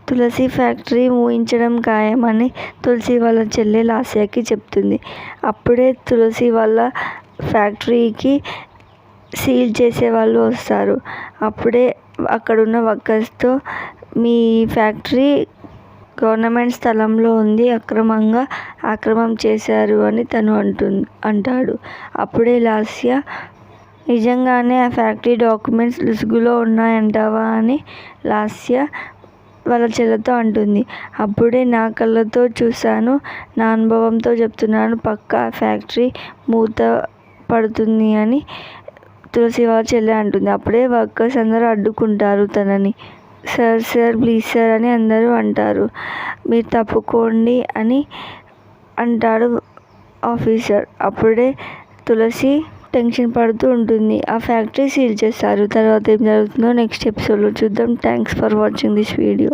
తులసి factory మూయించడం ఖాయమని తులసి వాళ్ళ చెల్లె లాస్యాకి చెప్తుంది. అప్పుడే తులసి వాళ్ళ ఫ్యాక్టరీకి సీల్ చేసే వాళ్ళు వస్తారు. అప్పుడే అక్కడున్న వర్కర్స్తో మీ ఫ్యాక్టరీ గవర్నమెంట్ స్థలంలో ఉంది, అక్రమంగా ఆక్రమం చేశారు అని తను అంటాడు. అప్పుడే లాస్య నిజంగానే ఆ ఫ్యాక్టరీ డాక్యుమెంట్స్ లొసుగులో ఉన్నాయంటావా అని లాస్య వాళ్ళ చెల్లెతో అంటుంది. అప్పుడే నా కళ్ళతో చూశాను, నా అనుభవంతో చెప్తున్నాను, పక్కా ఆ ఫ్యాక్టరీ మూత పడుతుంది అని తులసి వాళ్ళ చెల్లె అంటుంది. అప్పుడే వర్కర్స్ అందరూ అడ్డుకుంటారు తనని. సార్ ప్లీజ్ సార్ అని అందరూ అంటారు. మీరు తప్పుకోండి అని అంటాడు ఆఫీసర్. అప్పుడే తులసి టెన్షన్ పడుతూ ఉంటుంది. ఆ ఫ్యాక్టరీ సీల్ చేస్తారు. తర్వాత ఏం జరుగుతుందో నెక్స్ట్ ఎపిసోడ్లో చూద్దాం. Thanks for watching this video.